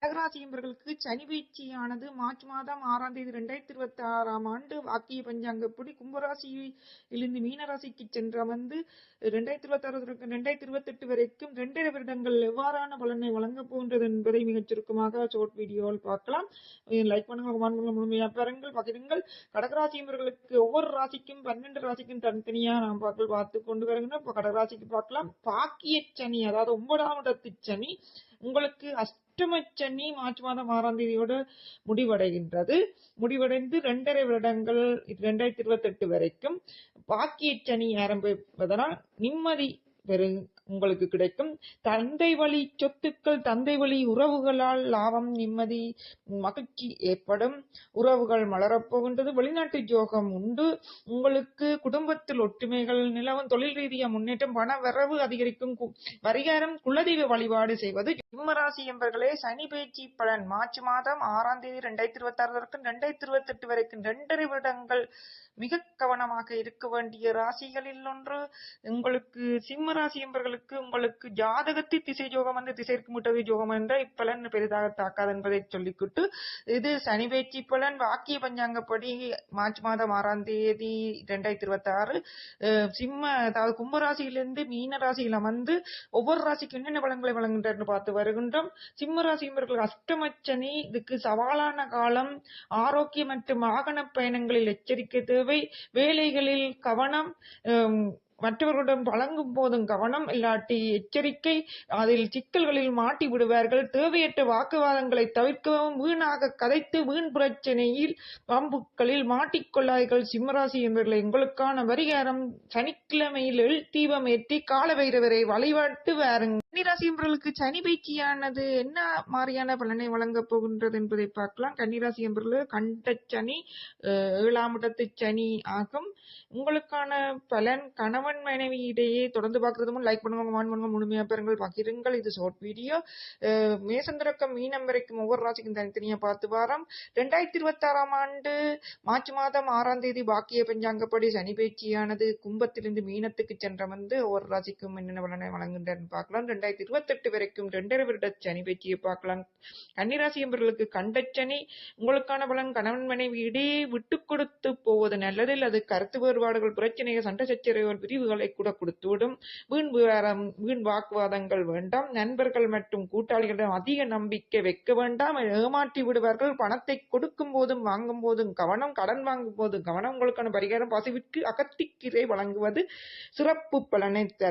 கடகராசி என்பவர்களுக்கு சனி பயிற்சியானது மார்ச் மாதம் 6ஆம் தேதி 2026ஆம் ஆண்டு வாக்கிய பஞ்சாங்கப்படி கும்பராசியிலிருந்து மீனராசிக்கு சென்ற வந்து 2026 2028 வரைக்கும் 2.5 வருடங்கள் எவ்வாறான பலனை வழங்கப் போகின்றது என்பதை மிகச் சுருக்கமாக ஷார்ட் வீடியோவில் பார்க்கலாம். லைக் பண்ணுங்கள், கமெண்ட் பண்ணுங்கள், முழுமையா பாருங்கள், பகிருங்கள். கடகராசி என்பவர்களுக்கு ஒவ்வொரு ராசிக்கும் 12 ராசிக்கும் தனித்தனியா நாம் பார்த்து கொண்டு வருகின்றோம். இப்போ கடகராசிக்கு பார்க்கலாம். பாக்கிய சனி, அதாவது 9ஆம் இடத்து சனி உங்களுக்கு அஷ்டம சனி மார்ச் மாதம் 6ஆம் தேதியோடு முடிவடைந்து 2.5 வருடங்கள் 2028 வரைக்கும் பாக்கிய சனி ஆரம்பிப்பதனால் நிம்மதி உங்களுக்கு கிடைக்கும். தந்தை வழி சொத்துக்கள், தந்தை வழி உறவுகளால் லாபம், நிம்மதி, மகிழ்ச்சி ஏற்படும். உறவுகள் மலரப்போகின்றது. வெளிநாட்டு யோகம் உண்டு. உங்களுக்கு குடும்பத்தில் ஒற்றுமைகள் நிலவும். தொழில் ரீதியா முன்னேற்றம், பண வரவு அதிகரிக்கும். பரிகாரம் குலதெய்வ வழிபாடு செய்வது. சிம்மராசி என்பவர்களே, சனி பயிற்சி பலன் மார்ச் மாதம் 6ஆம் தேதி 2026 வரைக்கும் 2028 வரைக்கும் 2.5 வருடங்கள் மிக கவனமாக இருக்க வேண்டிய ராசிகளில் ஒன்று. உங்களுக்கு சிம்ம ராசி என்பவர்களுக்கு உங்களுக்கு ஜாதகத்தில் திசை யோகம் வந்து திசைக்கு முட்டது யோகம் என்ற இப்பலன் பெரிதாக தாக்காது என்பதை சொல்லிக்கிட்டு, இது சனி பயிற்சி பலன் வாக்கிய பஞ்சாங்கப்படி மார்ச் மாதம் 6ஆம் தேதி 2026 அதாவது கும்பராசியிலிருந்து மீன ராசியில வந்து ஒவ்வொரு ராசிக்கு என்னென்ன பலன்களை வழங்குகின்றன பார்த்து வருகின்றோம். சிம்ம ராசி என்பவர்கள் அஷ்டமச்சனி, இதுக்கு சவாலான காலம். ஆரோக்கியம் மற்றும் வாகன பயணங்களில் எச்சரிக்கை தேவை. வேலைகளில் கவனம், மற்றவர்களிடம் வழங்கும் போதும் கவனம், இல்லாட்டி எச்சரிக்கை. அதில் சிக்கல்களில் மாட்டி விடுவார்கள். தேவையற்ற வாக்குவாதங்களை தவிர்க்கவும். வீணாக கதைத்து வீண் பிரச்சனையில் பம்புகளில் மாட்டிக்கொள்ளார்கள். சிம்மராசி என்பவர்களை உங்களுக்கான பரிகாரம் சனிக்கிழமையில் தீபம் ஏற்றி கால பைரவரை வழிபாட்டு வாருங்கள். கன்னிராசி என்பவர்களுக்கு சனி பயிற்சியானது என்ன மாதிரியான பலனை வழங்கப் போகின்றது என்பதை பார்க்கலாம். கன்னிராசி என்பவர்கள் கண்ட சனி 7ஆம் இடத்து சனி ஆகும். உங்களுக்கான பலன் கணவன் மனைவி இடையே தொடர்ந்து பார்க்கறது லைக் பண்ணுங்க, கமெண்ட் பண்ணுங்க, முழுமையா பாருங்கள், பகிருங்கள். இது ஷார்ட் வீடியோ. மேசம் தொடக்கம் மீனம் வரைக்கும் ஒவ்வொரு ராசிக்கும் தனித்தனியா பார்த்து வாரம். 2026ஆம் ஆண்டு மார்ச் மாதம் 6ஆம் தேதி பாக்கிய பஞ்சாங்கப்படி சனி பயிற்சியானது கும்பத்திலிருந்து மீனத்துக்கு சென்ற வந்து ஒவ்வொரு ராசிக்கும் என்னென்ன பலனை வழங்குகின்றன பார்க்கலாம். 2028 வரைக்கும் 2.5 வருட சனி பயிற்சியை பார்க்கலாம். கன்னிராசி என்பவர்களுக்கு கண்டச்சனி. உங்களுக்கான பலன் கணவன் மனைவி இடையே விட்டு கொடுத்து போவது நல்லது. அது கருத்து வேறுபாடுகள், பிரச்சனைகள், சண்டை சச்சரவுகள், பிரிவுகளை கூட கொடுத்துவிடும். வீண் வாக்குவாதங்கள் வேண்டாம். நண்பர்கள் மற்றும் கூட்டாளிகளிடம் அதிக நம்பிக்கை வைக்க வேண்டாம். ஏமாற்றி விடுவார்கள். பணத்தை கொடுக்கும் போதும் வாங்கும் போதும் கவனம். கடன் வாங்கும் போது கவனம். உங்களுக்கான பரிகாரம் பசுவிற்கு அகத்திக்கீரை வழங்குவது சிறப்பு பலனை தரும்.